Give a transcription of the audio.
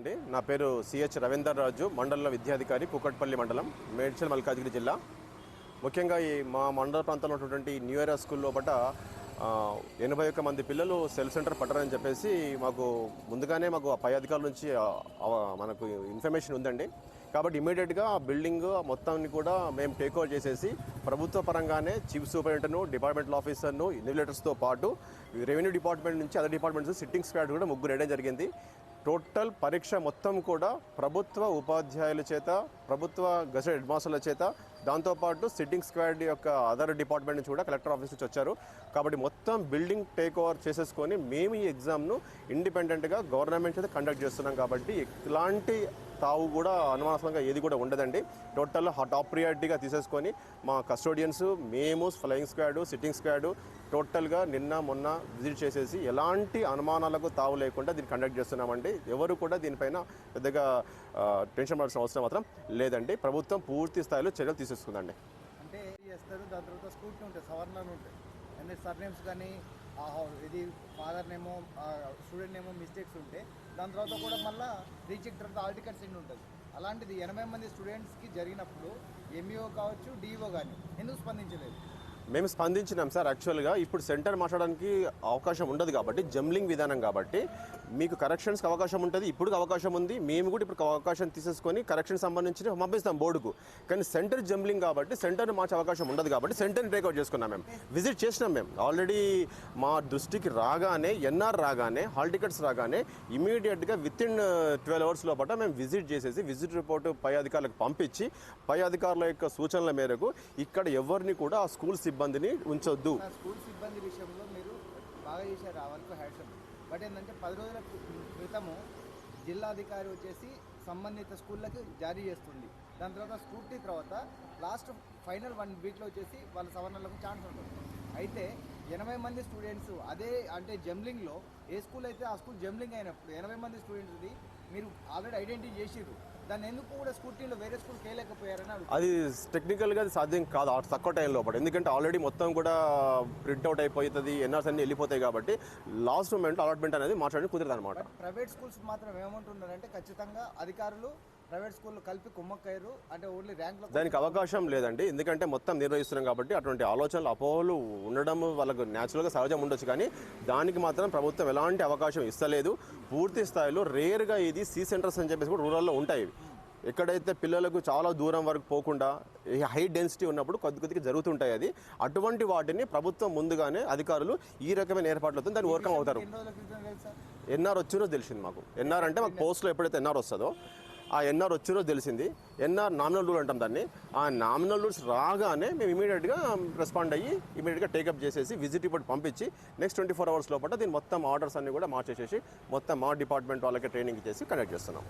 అండి. నా పేరు సిహెచ్ రవీందర్ రాజు, మండల విద్యాధికారి, కూకట్పల్లి మండలం, మేడ్చల్ మల్కాజ్గిరి జిల్లా. ముఖ్యంగా ఈ మా మండల ప్రాంతంలో ఉన్నటువంటి న్యూ ఇయర్ స్కూల్లో బట్ట 81 మంది పిల్లలు సెల్ఫ్ సెంటర్ పడ్డారని చెప్పేసి ముందుగానే మాకు పై అధికారుల నుంచి మనకు ఇన్ఫర్మేషన్ ఉందండి. కాబట్టి ఇమీడియట్గా ఆ బిల్డింగ్ మొత్తాన్ని కూడా మేము టేక్ ఓవర్ చేసేసి ప్రభుత్వ పరంగానే చీఫ్ సూపరింటెండెంట్ను, డిపార్ట్మెంటల్ ఆఫీసర్ను, ఇన్విజిలేటర్స్తో పాటు రెవెన్యూ డిపార్ట్మెంట్ నుంచి అదర్ డిపార్ట్మెంట్స్ సిట్టింగ్ స్క్వాడ్ కూడా 3 వేయడం జరిగింది. టోటల్ పరీక్ష మొత్తం కూడా ప్రభుత్వ ఉపాధ్యాయుల చేత, ప్రభుత్వ గజెట్ హెడ్ మాస్టర్ల చేత, దాంతోపాటు సిట్టింగ్ స్క్వాడ్ యొక్క అదర్ డిపార్ట్మెంట్ నుంచి కూడా కలెక్టర్ ఆఫీస్ నుంచి వచ్చారు. కాబట్టి మొత్తం బిల్డింగ్ టేక్ ఓవర్ చేసేసుకొని మేము ఈ ఎగ్జామ్ను ఇండిపెండెంట్గా గవర్నమెంట్ చేత కండక్ట్ చేస్తున్నాం. కాబట్టి ఇలాంటి తావు కూడా అనుమానాస్పదంగా ఏది కూడా ఉండదండి. టోటల్ టాప్ ప్రియారిటీగా తీసేసుకొని మా కస్టోడియన్స్, మేము, ఫ్లయింగ్ స్క్వాడ్, సిట్టింగ్ స్క్వాడ్ టోటల్గా నిన్న మొన్న విజిట్ చేసేసి ఎలాంటి అనుమానాలకు తావు లేకుండా దీన్ని కండక్ట్ చేస్తున్నామండి. ఎవరు కూడా దీనిపైన పెద్దగా టెన్షన్ పడాల్సిన అవసరం మాత్రం లేదండి. ప్రభుత్వం పూర్తి స్థాయిలో చర్యలు తీసేసుకుందండి. అంటే చేస్తారు, దాని తర్వాత స్కూటీ ఉంటాయి, సవర్ణాలు ఉంటాయి, అంటే సర్నేమ్స్ కానీ ఇది ఫాదర్ నేమో స్టూడెంట్ నేమో మిస్టేక్స్ ఉంటే దాని తర్వాత కూడా మళ్ళీ రీచెక్ తర్వాత ఆల్ టికెట్స్ ఎన్ని ఉంటుంది. అలాంటిది 80 మంది స్టూడెంట్స్కి జరిగినప్పుడు ఎంఈఓ కావచ్చు, డిఈఓ కానీ ఎందుకు స్పందించలేదు? మేము స్పందించినాం సార్. యాక్చువల్గా ఇప్పుడు సెంటర్ మాట్లాడడానికి అవకాశం ఉండదు కాబట్టి, జంబ్లింగ్ విధానం కాబట్టి మీకు కరెక్షన్స్కి అవకాశం ఉంటుంది. ఇప్పుడు అవకాశం ఉంది. మేము కూడా ఇప్పుడు అవకాశం తీసేసుకొని కరెక్షన్ సంబంధించి పంపిస్తాం బోర్డుకు. కానీ సెంటర్ జంబ్లింగ్ కాబట్టి సెంటర్ని మార్చే అవకాశం ఉండదు కాబట్టి సెంటర్ని టేక్అవుట్ చేసుకున్నాం. మేము విజిట్ చేసినాం. మేము ఆల్రెడీ మా దృష్టికి రాగానే, ఎన్ఆర్ రాగానే, హాల్ టికెట్స్ రాగానే ఇమీడియట్గా వితిన్ 12 hours లోపల మేము విజిట్ చేసేసి విజిట్ రిపోర్టు పై అధికారులకు పంపించి, పై అధికారుల యొక్క సూచనల మేరకు ఇక్కడ ఎవరిని కూడా ఆ స్కూల్ సిబ్బందిని ఉంచొద్దు. స్కూల్ సిబ్బంది విషయంలో మీరు బాగా చేశారు, ఆ వరకు హ్యాడ్సప్. బట్ ఏంటంటే 10 రోజుల క్రితము జిల్లాధికారి వచ్చేసి సంబంధిత స్కూళ్ళకి జారీ చేస్తుంది. దాని తర్వాత స్కూటీ తర్వాత లాస్ట్ ఫైనల్ 1 weekలో వచ్చేసి వాళ్ళ సవరణలకు ఛాన్స్ ఉంటుంది. అయితే 80 మంది స్టూడెంట్స్ అదే అంటే జంబ్లింగ్లో ఏ స్కూల్ అయితే ఆ స్కూల్ జంబ్లింగ్ అయినప్పుడు 80 మంది స్టూడెంట్స్ది మీరు ఆల్రెడీ ఐడెంటిఫై చేసిర్రు. దాన్ని ఎందుకు కూడా స్కూటీలో వేరే స్కూల్కి వెళ్ళలేకపోయారని అది టెక్నికల్గా అది సాధ్యం కాదు తక్కువ టైం లోపల. ఎందుకంటే ఆల్రెడీ మొత్తం కూడా ప్రింట్అవుట్ అయిపోతుంది, ఎన్ఆర్స్ అన్ని వెళ్ళిపోతాయి. కాబట్టి లాస్ట్ మూమెంట్ అలాట్మెంట్ అనేది మాట్లాడి కుదరదు అనమాట. ప్రైవేట్ స్కూల్స్ మాత్రం ఏమంటున్నారంటే ఖచ్చితంగా అధికారులు ప్రైవేట్ స్కూల్లో కలిపి కుమ్మక్కయ్యారు, అంటే ఓన్లీ ర్యాంక్లో దానికి అవకాశం లేదండి. ఎందుకంటే మొత్తం నిర్వహిస్తున్నాం కాబట్టి అటువంటి ఆలోచనలు, అపోహలు ఉండడం వాళ్ళకు న్యాచురల్గా సహజం ఉండొచ్చు. కానీ దానికి మాత్రం ప్రభుత్వం ఎలాంటి అవకాశం ఇస్తలేదు. పూర్తి స్థాయిలో రేర్గా ఇది సి సెంటర్స్ అని చెప్పేసి కూడా రూరల్లో ఉంటాయి. ఎక్కడైతే పిల్లలకు చాలా దూరం వరకు పోకుండా హై డెన్సిటీ ఉన్నప్పుడు కొద్దిగా జరుగుతుంటాయి. అది అటువంటి వాటిని ప్రభుత్వం ముందుగానే అధికారులు ఈ రకమైన ఏర్పాట్లతో దాన్ని ఓవర్కమ్ అవుతారు. ఎన్ఆర్ వచ్చినో తెలిసింది మాకు. ఎన్ఆర్ అంటే మాకు పోస్ట్లో ఎప్పుడైతే ఎన్ఆర్ వస్తుందో ఆ ఎన్ఆర్ వచ్చినో తెలిసింది. ఎన్ఆర్ నామినల్ రూల్ అంటాం దాన్ని. ఆ నామినల్ రూల్స్ రాగానే మేము ఇమీడియట్గా రెస్పాండ్ అయ్యి ఇమీడియట్గా టేకప్ చేసేసి విజిట్ రిపోర్ట్ పంపించి నెక్స్ట్ 24 hours లోపల దీన్ని మొత్తం ఆర్డర్స్ అన్ని కూడా మార్చేసేసి మొత్తం మా డిపార్ట్మెంట్ వాళ్ళకి ట్రైనింగ్ చేసి కండక్ట్ చేస్తున్నాం.